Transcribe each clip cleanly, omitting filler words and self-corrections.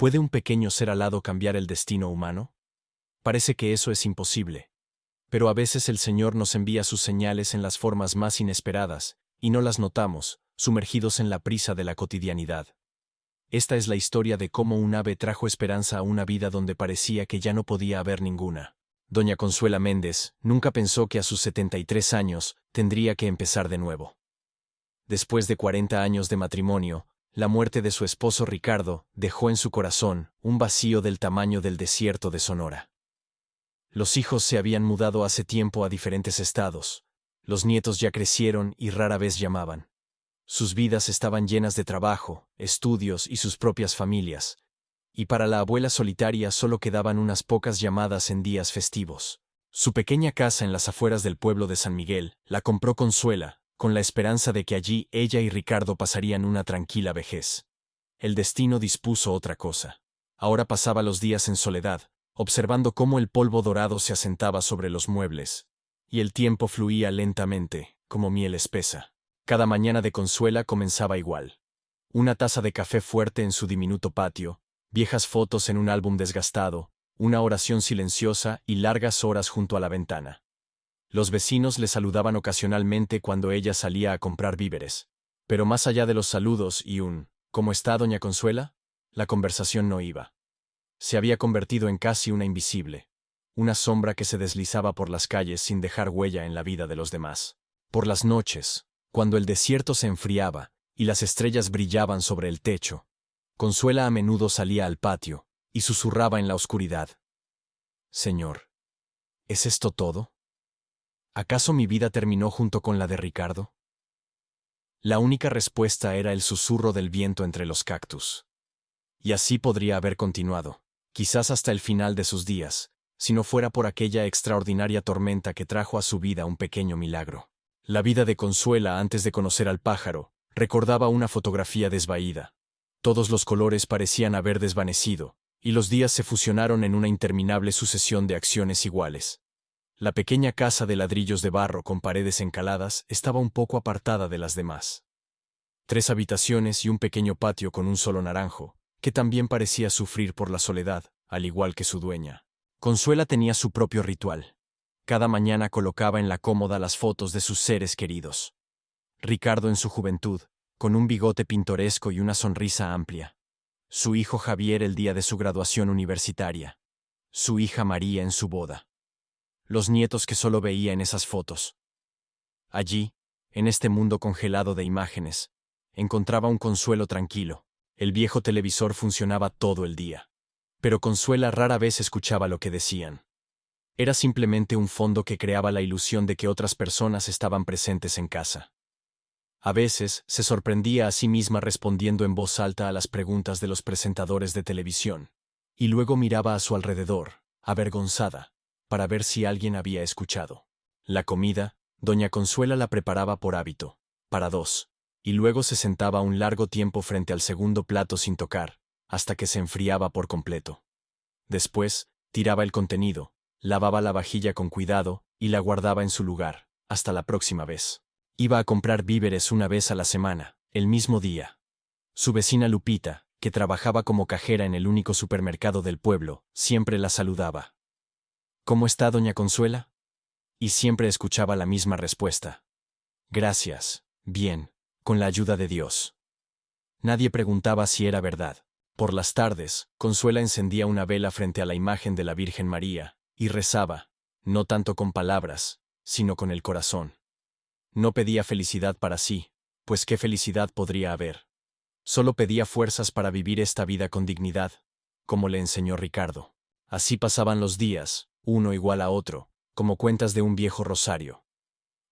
¿Puede un pequeño ser alado cambiar el destino humano? Parece que eso es imposible. Pero a veces el Señor nos envía sus señales en las formas más inesperadas, y no las notamos, sumergidos en la prisa de la cotidianidad. Esta es la historia de cómo un ave trajo esperanza a una vida donde parecía que ya no podía haber ninguna. Doña Consuela Méndez nunca pensó que a sus 73 años tendría que empezar de nuevo. Después de 40 años de matrimonio, la muerte de su esposo Ricardo dejó en su corazón un vacío del tamaño del desierto de Sonora. Los hijos se habían mudado hace tiempo a diferentes estados. Los nietos ya crecieron y rara vez llamaban. Sus vidas estaban llenas de trabajo, estudios y sus propias familias. Y para la abuela solitaria solo quedaban unas pocas llamadas en días festivos. Su pequeña casa en las afueras del pueblo de San Miguel la compró Consuela, con la esperanza de que allí ella y Ricardo pasarían una tranquila vejez. El destino dispuso otra cosa. Ahora pasaba los días en soledad, observando cómo el polvo dorado se asentaba sobre los muebles, y el tiempo fluía lentamente, como miel espesa. Cada mañana de Consuela comenzaba igual. Una taza de café fuerte en su diminuto patio, viejas fotos en un álbum desgastado, una oración silenciosa y largas horas junto a la ventana. Los vecinos le saludaban ocasionalmente cuando ella salía a comprar víveres. Pero más allá de los saludos y un ¿cómo está, doña Consuela?, la conversación no iba. Se había convertido en casi una invisible, una sombra que se deslizaba por las calles sin dejar huella en la vida de los demás. Por las noches, cuando el desierto se enfriaba y las estrellas brillaban sobre el techo, Consuela a menudo salía al patio y susurraba en la oscuridad: «Señor, ¿es esto todo? ¿Acaso mi vida terminó junto con la de Ricardo?». La única respuesta era el susurro del viento entre los cactus. Y así podría haber continuado, quizás hasta el final de sus días, si no fuera por aquella extraordinaria tormenta que trajo a su vida un pequeño milagro. La vida de Consuela antes de conocer al pájaro recordaba una fotografía desvaída. Todos los colores parecían haber desvanecido, y los días se fusionaron en una interminable sucesión de acciones iguales. La pequeña casa de ladrillos de barro con paredes encaladas estaba un poco apartada de las demás. 3 habitaciones y un pequeño patio con un solo naranjo, que también parecía sufrir por la soledad, al igual que su dueña. Consuela tenía su propio ritual. Cada mañana colocaba en la cómoda las fotos de sus seres queridos. Ricardo en su juventud, con un bigote pintoresco y una sonrisa amplia. Su hijo Javier el día de su graduación universitaria. Su hija María en su boda. Los nietos que solo veía en esas fotos. Allí, en este mundo congelado de imágenes, encontraba un consuelo tranquilo. El viejo televisor funcionaba todo el día. Pero Consuela rara vez escuchaba lo que decían. Era simplemente un fondo que creaba la ilusión de que otras personas estaban presentes en casa. A veces se sorprendía a sí misma respondiendo en voz alta a las preguntas de los presentadores de televisión, y luego miraba a su alrededor, avergonzada, para ver si alguien había escuchado. La comida, doña Consuela la preparaba por hábito, para 2, y luego se sentaba un largo tiempo frente al segundo plato sin tocar, hasta que se enfriaba por completo. Después, tiraba el contenido, lavaba la vajilla con cuidado y la guardaba en su lugar, hasta la próxima vez. Iba a comprar víveres una vez a la semana, el mismo día. Su vecina Lupita, que trabajaba como cajera en el único supermercado del pueblo, siempre la saludaba. «¿Cómo está, doña Consuela?». Y siempre escuchaba la misma respuesta: «Gracias, bien, con la ayuda de Dios». Nadie preguntaba si era verdad. Por las tardes, Consuela encendía una vela frente a la imagen de la Virgen María, y rezaba, no tanto con palabras, sino con el corazón. No pedía felicidad para sí, pues qué felicidad podría haber. Solo pedía fuerzas para vivir esta vida con dignidad, como le enseñó Ricardo. Así pasaban los días, uno igual a otro, como cuentas de un viejo rosario.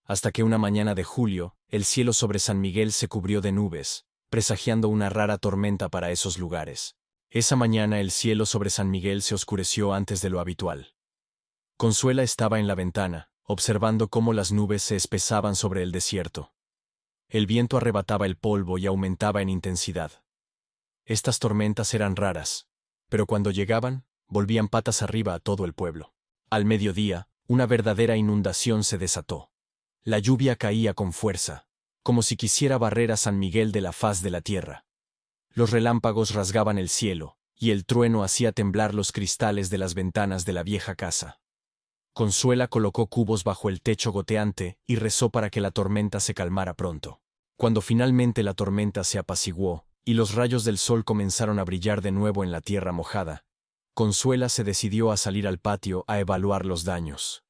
Hasta que una mañana de julio, el cielo sobre San Miguel se cubrió de nubes, presagiando una rara tormenta para esos lugares. Esa mañana el cielo sobre San Miguel se oscureció antes de lo habitual. Consuela estaba en la ventana, observando cómo las nubes se espesaban sobre el desierto. El viento arrebataba el polvo y aumentaba en intensidad. Estas tormentas eran raras, pero cuando llegaban, volvían patas arriba a todo el pueblo. Al mediodía, una verdadera inundación se desató. La lluvia caía con fuerza, como si quisiera barrer a San Miguel de la faz de la tierra. Los relámpagos rasgaban el cielo, y el trueno hacía temblar los cristales de las ventanas de la vieja casa. Consuela colocó cubos bajo el techo goteante y rezó para que la tormenta se calmara pronto. Cuando finalmente la tormenta se apaciguó y los rayos del sol comenzaron a brillar de nuevo en la tierra mojada, Consuela se decidió a salir al patio a evaluar los daños.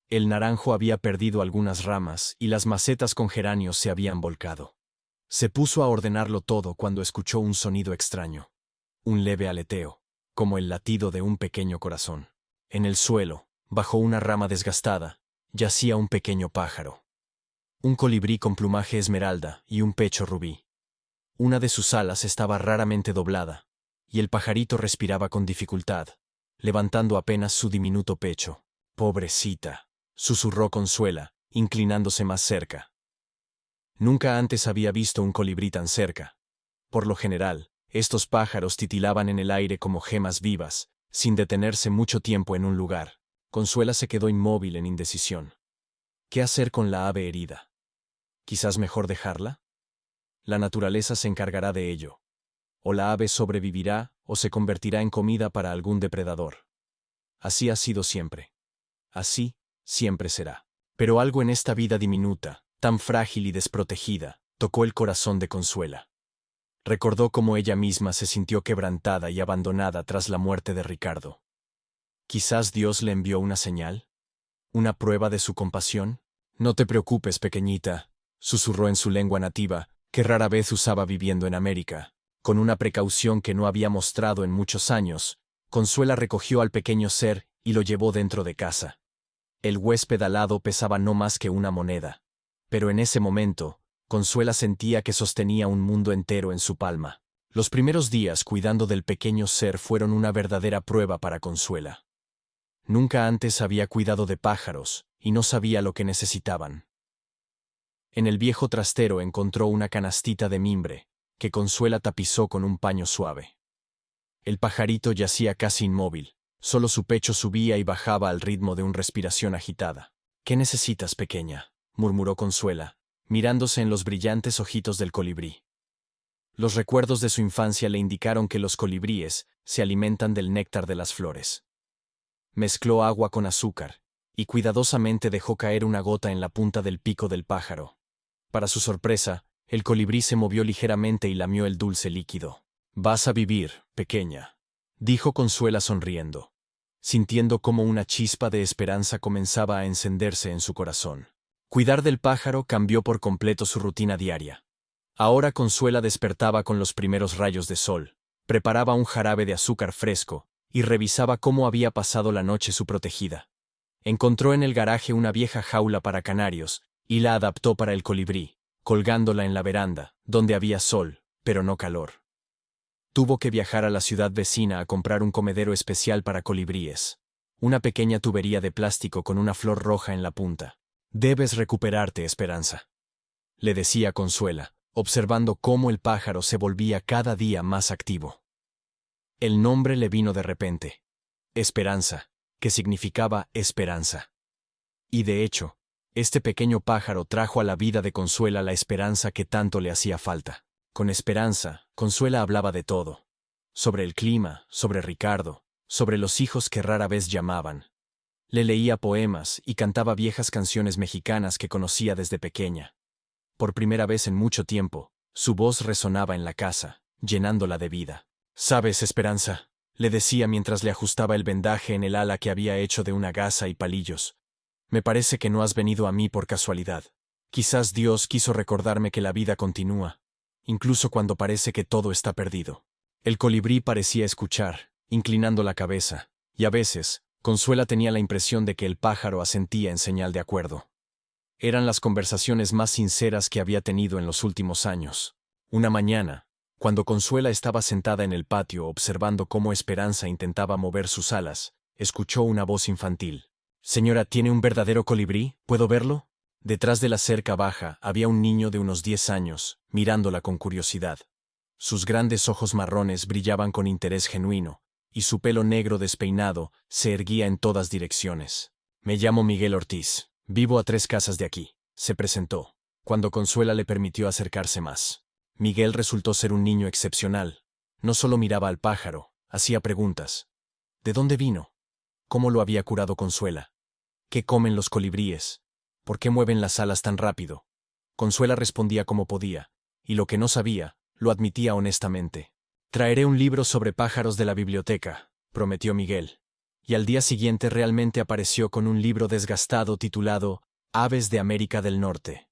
El naranjo había perdido algunas ramas y las macetas con geranios se habían volcado. Se puso a ordenarlo todo cuando escuchó un sonido extraño. Un leve aleteo, como el latido de un pequeño corazón. En el suelo, bajo una rama desgastada, yacía un pequeño pájaro. Un colibrí con plumaje esmeralda y un pecho rubí. Una de sus alas estaba raramente doblada, y el pajarito respiraba con dificultad, levantando apenas su diminuto pecho. «Pobrecita», susurró Consuela, inclinándose más cerca. Nunca antes había visto un colibrí tan cerca. Por lo general, estos pájaros titilaban en el aire como gemas vivas, sin detenerse mucho tiempo en un lugar. Consuela se quedó inmóvil en indecisión. ¿Qué hacer con la ave herida? ¿Quizás mejor dejarla? La naturaleza se encargará de ello. O la ave sobrevivirá o se convertirá en comida para algún depredador. Así ha sido siempre. Así, siempre será. Pero algo en esta vida diminuta, tan frágil y desprotegida, tocó el corazón de Consuela. Recordó cómo ella misma se sintió quebrantada y abandonada tras la muerte de Ricardo. Quizás Dios le envió una señal, una prueba de su compasión. «No te preocupes, pequeñita», susurró en su lengua nativa, que rara vez usaba viviendo en América. Con una precaución que no había mostrado en muchos años, Consuela recogió al pequeño ser y lo llevó dentro de casa. El huésped alado pesaba no más que una moneda. Pero en ese momento, Consuela sentía que sostenía un mundo entero en su palma. Los primeros días cuidando del pequeño ser fueron una verdadera prueba para Consuela. Nunca antes había cuidado de pájaros, y no sabía lo que necesitaban. En el viejo trastero encontró una canastita de mimbre, que Consuela tapizó con un paño suave. El pajarito yacía casi inmóvil, solo su pecho subía y bajaba al ritmo de una respiración agitada. «¿Qué necesitas, pequeña?», murmuró Consuela, mirándose en los brillantes ojitos del colibrí. Los recuerdos de su infancia le indicaron que los colibríes se alimentan del néctar de las flores. Mezcló agua con azúcar, y cuidadosamente dejó caer una gota en la punta del pico del pájaro. Para su sorpresa, el colibrí se movió ligeramente y lamió el dulce líquido. «Vas a vivir, pequeña», dijo Consuela sonriendo, sintiendo cómo una chispa de esperanza comenzaba a encenderse en su corazón. Cuidar del pájaro cambió por completo su rutina diaria. Ahora Consuela despertaba con los primeros rayos de sol, preparaba un jarabe de azúcar fresco y revisaba cómo había pasado la noche su protegida. Encontró en el garaje una vieja jaula para canarios y la adaptó para el colibrí, colgándola en la veranda, donde había sol, pero no calor. Tuvo que viajar a la ciudad vecina a comprar un comedero especial para colibríes. Una pequeña tubería de plástico con una flor roja en la punta. «Debes recuperarte, Esperanza», le decía Consuela, observando cómo el pájaro se volvía cada día más activo. El nombre le vino de repente. Esperanza, que significaba esperanza. Y de hecho, este pequeño pájaro trajo a la vida de Consuela la esperanza que tanto le hacía falta. Con Esperanza, Consuela hablaba de todo. Sobre el clima, sobre Ricardo, sobre los hijos que rara vez llamaban. Le leía poemas y cantaba viejas canciones mexicanas que conocía desde pequeña. Por primera vez en mucho tiempo, su voz resonaba en la casa, llenándola de vida. «¿Sabes, Esperanza?», le decía mientras le ajustaba el vendaje en el ala que había hecho de una gasa y palillos. «Me parece que no has venido a mí por casualidad. Quizás Dios quiso recordarme que la vida continúa, incluso cuando parece que todo está perdido». El colibrí parecía escuchar, inclinando la cabeza, y a veces, Consuela tenía la impresión de que el pájaro asentía en señal de acuerdo. Eran las conversaciones más sinceras que había tenido en los últimos años. Una mañana, cuando Consuela estaba sentada en el patio observando cómo Esperanza intentaba mover sus alas, escuchó una voz infantil. «Señora, ¿tiene un verdadero colibrí? ¿Puedo verlo?». Detrás de la cerca baja había un niño de unos 10 años, mirándola con curiosidad. Sus grandes ojos marrones brillaban con interés genuino, y su pelo negro despeinado se erguía en todas direcciones. «Me llamo Miguel Ortiz. Vivo a 3 casas de aquí», se presentó, cuando Consuela le permitió acercarse más. Miguel resultó ser un niño excepcional. No solo miraba al pájaro, Hacía preguntas. ¿De dónde vino? ¿Cómo lo había curado Consuela? ¿Qué comen los colibríes? ¿Por qué mueven las alas tan rápido? Consuela respondía como podía, y lo que no sabía, lo admitía honestamente. Traeré un libro sobre pájaros de la biblioteca, prometió Miguel. Y al día siguiente realmente apareció con un libro desgastado titulado Aves de América del Norte.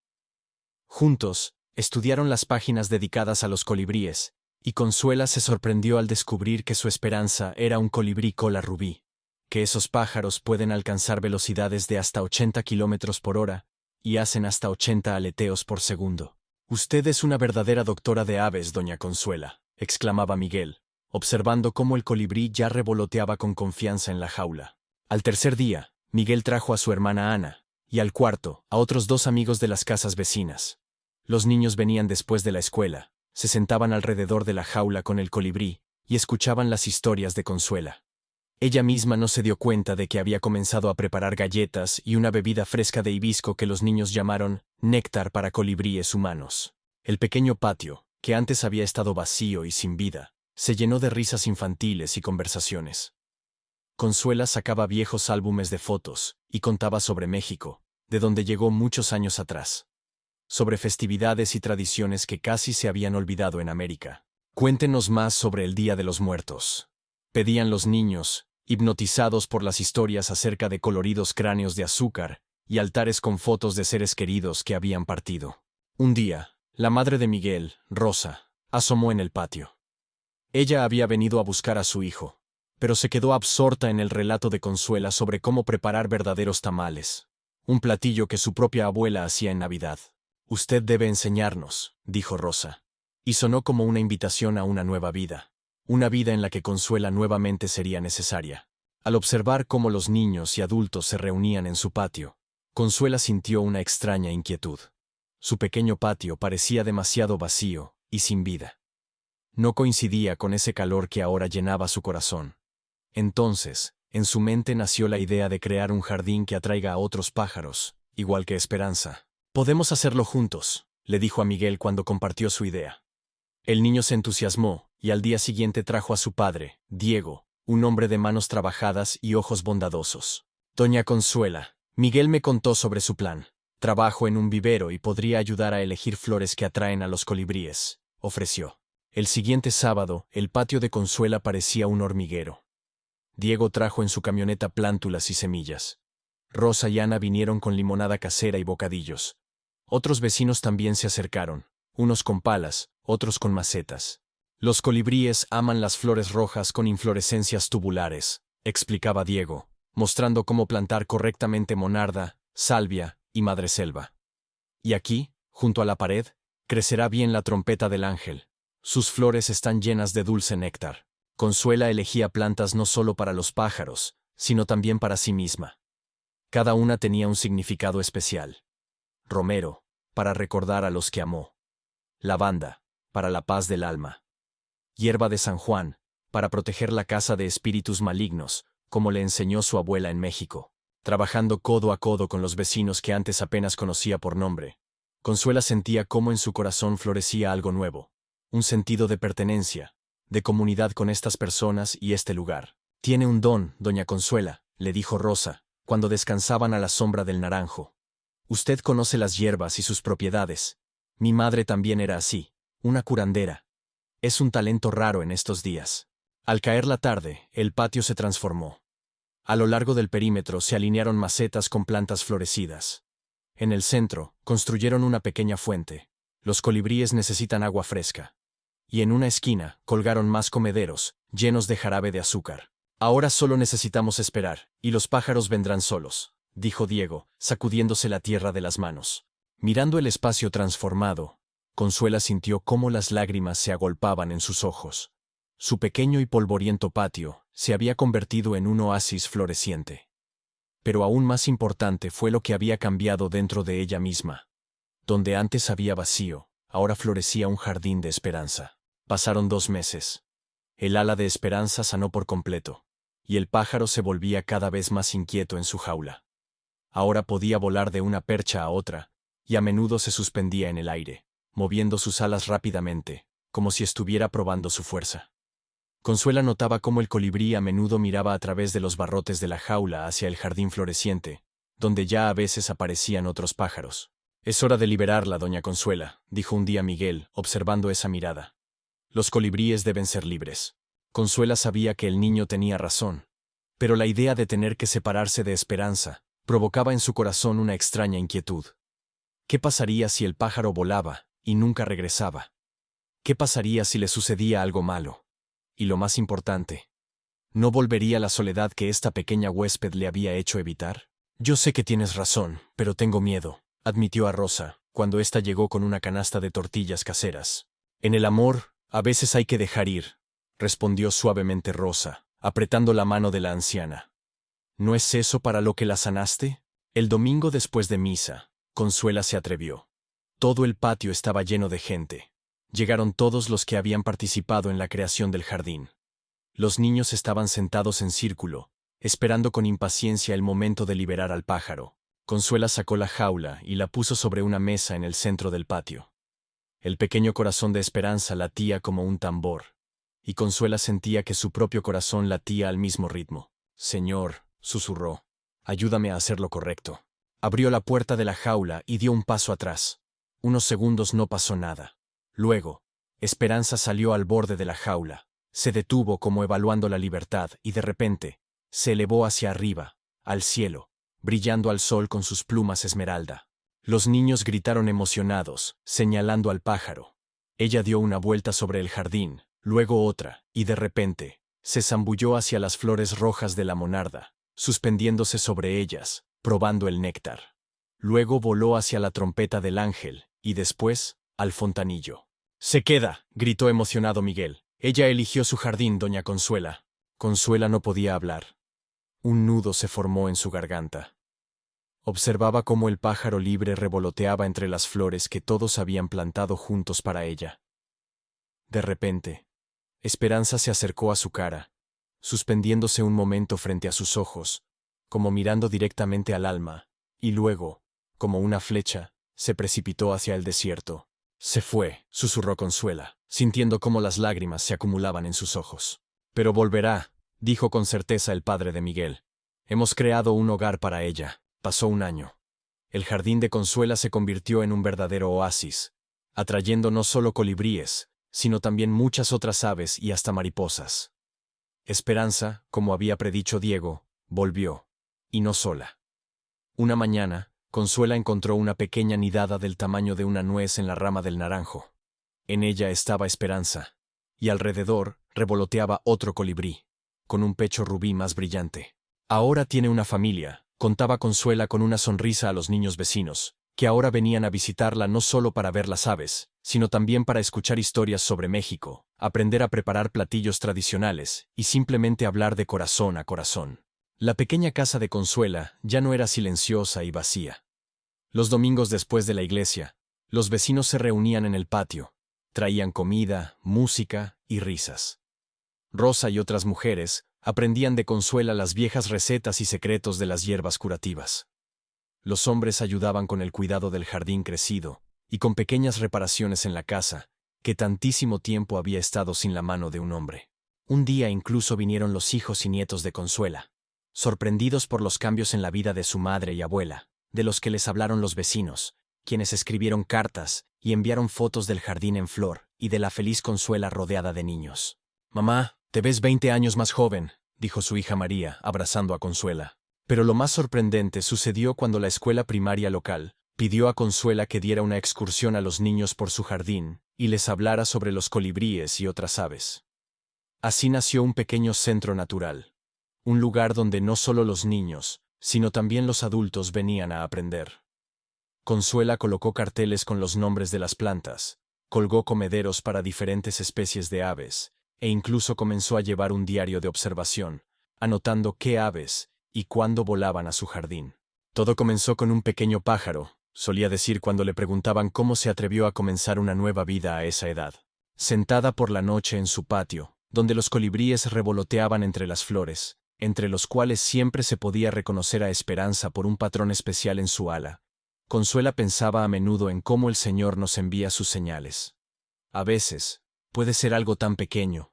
Juntos, estudiaron las páginas dedicadas a los colibríes, y Consuela se sorprendió al descubrir que su esperanza era un colibrí cola rubí, que esos pájaros pueden alcanzar velocidades de hasta 80 kilómetros por hora y hacen hasta 80 aleteos por segundo. Usted es una verdadera doctora de aves, doña Consuela, exclamaba Miguel, observando cómo el colibrí ya revoloteaba con confianza en la jaula. Al tercer día, Miguel trajo a su hermana Ana, y al cuarto, a otros 2 amigos de las casas vecinas. Los niños venían después de la escuela, se sentaban alrededor de la jaula con el colibrí y escuchaban las historias de Consuela. Ella misma no se dio cuenta de que había comenzado a preparar galletas y una bebida fresca de hibisco que los niños llamaron néctar para colibríes humanos. El pequeño patio, que antes había estado vacío y sin vida, se llenó de risas infantiles y conversaciones. Consuela sacaba viejos álbumes de fotos y contaba sobre México, de donde llegó muchos años atrás. Sobre festividades y tradiciones que casi se habían olvidado en América. Cuéntenos más sobre el Día de los Muertos, pedían los niños, hipnotizados por las historias acerca de coloridos cráneos de azúcar y altares con fotos de seres queridos que habían partido. Un día, la madre de Miguel, Rosa, asomó en el patio. Ella había venido a buscar a su hijo, pero se quedó absorta en el relato de Consuela sobre cómo preparar verdaderos tamales, un platillo que su propia abuela hacía en Navidad. Usted debe enseñarnos, dijo Rosa, y sonó como una invitación a una nueva vida. Una vida en la que Consuela nuevamente sería necesaria. Al observar cómo los niños y adultos se reunían en su patio, Consuela sintió una extraña inquietud. Su pequeño patio parecía demasiado vacío y sin vida. No coincidía con ese calor que ahora llenaba su corazón. Entonces, en su mente nació la idea de crear un jardín que atraiga a otros pájaros, igual que Esperanza. Podemos hacerlo juntos, le dijo a Miguel cuando compartió su idea. El niño se entusiasmó, y al día siguiente trajo a su padre, Diego, un hombre de manos trabajadas y ojos bondadosos. Doña Consuela, Miguel me contó sobre su plan. Trabajo en un vivero y podría ayudar a elegir flores que atraen a los colibríes, ofreció. El siguiente sábado, el patio de Consuela parecía un hormiguero. Diego trajo en su camioneta plántulas y semillas. Rosa y Ana vinieron con limonada casera y bocadillos. Otros vecinos también se acercaron, unos con palas, otros con macetas. Los colibríes aman las flores rojas con inflorescencias tubulares, explicaba Diego, mostrando cómo plantar correctamente monarda, salvia y madreselva. Y aquí, junto a la pared, crecerá bien la trompeta del ángel. Sus flores están llenas de dulce néctar. Consuela elegía plantas no solo para los pájaros, sino también para sí misma. Cada una tenía un significado especial. Romero, para recordar a los que amó. Lavanda, para la paz del alma. Hierba de San Juan, para proteger la casa de espíritus malignos, como le enseñó su abuela en México. Trabajando codo a codo con los vecinos que antes apenas conocía por nombre, Consuela sentía cómo en su corazón florecía algo nuevo, un sentido de pertenencia, de comunidad con estas personas y este lugar. Tiene un don, doña Consuela, le dijo Rosa, cuando descansaban a la sombra del naranjo. Usted conoce las hierbas y sus propiedades. Mi madre también era así, una curandera. Es un talento raro en estos días. Al caer la tarde, el patio se transformó. A lo largo del perímetro se alinearon macetas con plantas florecidas. En el centro, construyeron una pequeña fuente. Los colibríes necesitan agua fresca. Y en una esquina, colgaron más comederos, llenos de jarabe de azúcar. Ahora solo necesitamos esperar, y los pájaros vendrán solos, dijo Diego, sacudiéndose la tierra de las manos. Mirando el espacio transformado, Consuela sintió cómo las lágrimas se agolpaban en sus ojos. Su pequeño y polvoriento patio se había convertido en un oasis floreciente. Pero aún más importante fue lo que había cambiado dentro de ella misma. Donde antes había vacío, ahora florecía un jardín de esperanza. Pasaron 2 meses. El ala de esperanza sanó por completo, y el pájaro se volvía cada vez más inquieto en su jaula. Ahora podía volar de una percha a otra, y a menudo se suspendía en el aire, moviendo sus alas rápidamente, como si estuviera probando su fuerza. Consuela notaba cómo el colibrí a menudo miraba a través de los barrotes de la jaula hacia el jardín floreciente, donde ya a veces aparecían otros pájaros. «Es hora de liberarla, doña Consuela», dijo un día Miguel, observando esa mirada. «Los colibríes deben ser libres». Consuela sabía que el niño tenía razón, pero la idea de tener que separarse de Esperanza provocaba en su corazón una extraña inquietud. ¿Qué pasaría si el pájaro volaba y nunca regresaba? ¿Qué pasaría si le sucedía algo malo? Y lo más importante, ¿no volvería la soledad que esta pequeña huésped le había hecho evitar? «Yo sé que tienes razón, pero tengo miedo», admitió a Rosa, cuando ésta llegó con una canasta de tortillas caseras. «En el amor, a veces hay que dejar ir», respondió suavemente Rosa, apretando la mano de la anciana. «¿No es eso para lo que la sanaste?» El domingo después de misa, Consuela se atrevió. Todo el patio estaba lleno de gente. Llegaron todos los que habían participado en la creación del jardín. Los niños estaban sentados en círculo, esperando con impaciencia el momento de liberar al pájaro. Consuela sacó la jaula y la puso sobre una mesa en el centro del patio. El pequeño corazón de Esperanza latía como un tambor, y Consuela sentía que su propio corazón latía al mismo ritmo. «Señor», susurró, «ayúdame a hacer lo correcto». Abrió la puerta de la jaula y dio un paso atrás. Unos segundos no pasó nada. Luego, Esperanza salió al borde de la jaula, se detuvo como evaluando la libertad y de repente, se elevó hacia arriba, al cielo, brillando al sol con sus plumas esmeralda. Los niños gritaron emocionados, señalando al pájaro. Ella dio una vuelta sobre el jardín, luego otra, y de repente, se zambulló hacia las flores rojas de la monarda, suspendiéndose sobre ellas, probando el néctar. Luego voló hacia la trompeta del ángel, y después, al fontanillo. «Se queda», gritó emocionado Miguel. «Ella eligió su jardín, doña Consuela». Consuela no podía hablar. Un nudo se formó en su garganta. Observaba cómo el pájaro libre revoloteaba entre las flores que todos habían plantado juntos para ella. De repente, Esperanza se acercó a su cara, suspendiéndose un momento frente a sus ojos, como mirando directamente al alma, y luego, como una flecha, se precipitó hacia el desierto. «Se fue», susurró Consuela, sintiendo cómo las lágrimas se acumulaban en sus ojos. «Pero volverá», dijo con certeza el padre de Miguel. «Hemos creado un hogar para ella». Pasó un año. El jardín de Consuela se convirtió en un verdadero oasis, atrayendo no solo colibríes, sino también muchas otras aves y hasta mariposas. Esperanza, como había predicho Diego, volvió, y no sola. Una mañana, Consuela encontró una pequeña nidada del tamaño de una nuez en la rama del naranjo. En ella estaba Esperanza, y alrededor revoloteaba otro colibrí, con un pecho rubí más brillante. «Ahora tiene una familia», contaba Consuela con una sonrisa a los niños vecinos, que ahora venían a visitarla no solo para ver las aves, sino también para escuchar historias sobre México, aprender a preparar platillos tradicionales y simplemente hablar de corazón a corazón. La pequeña casa de Consuela ya no era silenciosa y vacía. Los domingos después de la iglesia, los vecinos se reunían en el patio, traían comida, música y risas. Rosa y otras mujeres aprendían de Consuela las viejas recetas y secretos de las hierbas curativas. Los hombres ayudaban con el cuidado del jardín crecido y con pequeñas reparaciones en la casa, que tantísimo tiempo había estado sin la mano de un hombre. Un día incluso vinieron los hijos y nietos de Consuela, sorprendidos por los cambios en la vida de su madre y abuela, de los que les hablaron los vecinos, quienes escribieron cartas y enviaron fotos del jardín en flor y de la feliz Consuela rodeada de niños. «Mamá, te ves 20 años más joven», dijo su hija María, abrazando a Consuela. Pero lo más sorprendente sucedió cuando la escuela primaria local pidió a Consuela que diera una excursión a los niños por su jardín y les hablara sobre los colibríes y otras aves. Así nació un pequeño centro natural, un lugar donde no solo los niños, sino también los adultos venían a aprender. Consuela colocó carteles con los nombres de las plantas, colgó comederos para diferentes especies de aves, e incluso comenzó a llevar un diario de observación, anotando qué aves y cuándo volaban a su jardín. Todo comenzó con un pequeño pájaro, solía decir cuando le preguntaban cómo se atrevió a comenzar una nueva vida a esa edad. Sentada por la noche en su patio, donde los colibríes revoloteaban entre las flores, entre los cuales siempre se podía reconocer a Esperanza por un patrón especial en su ala, Consuela pensaba a menudo en cómo el Señor nos envía sus señales. A veces, puede ser algo tan pequeño,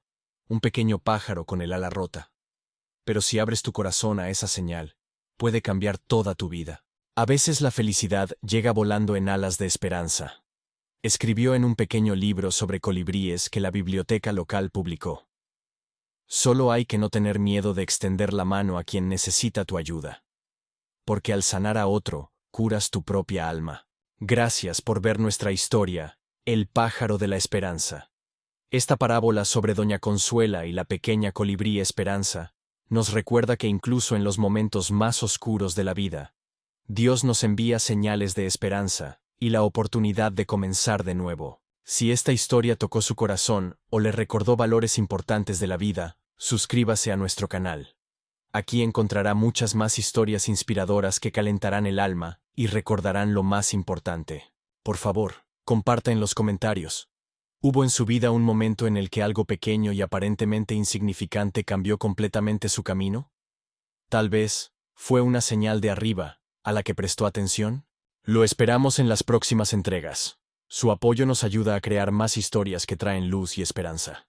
un pequeño pájaro con el ala rota. Pero si abres tu corazón a esa señal, puede cambiar toda tu vida. A veces la felicidad llega volando en alas de esperanza. Escribió en un pequeño libro sobre colibríes que la biblioteca local publicó. Solo hay que no tener miedo de extender la mano a quien necesita tu ayuda. Porque al sanar a otro, curas tu propia alma. Gracias por ver nuestra historia, El pájaro de la esperanza. Esta parábola sobre Doña Consuela y la pequeña colibrí Esperanza nos recuerda que incluso en los momentos más oscuros de la vida, Dios nos envía señales de esperanza y la oportunidad de comenzar de nuevo. Si esta historia tocó su corazón o le recordó valores importantes de la vida, suscríbase a nuestro canal. Aquí encontrará muchas más historias inspiradoras que calentarán el alma y recordarán lo más importante. Por favor, comparta en los comentarios. ¿Hubo en su vida un momento en el que algo pequeño y aparentemente insignificante cambió completamente su camino? Tal vez fue una señal de arriba a la que prestó atención. Lo esperamos en las próximas entregas. Su apoyo nos ayuda a crear más historias que traen luz y esperanza.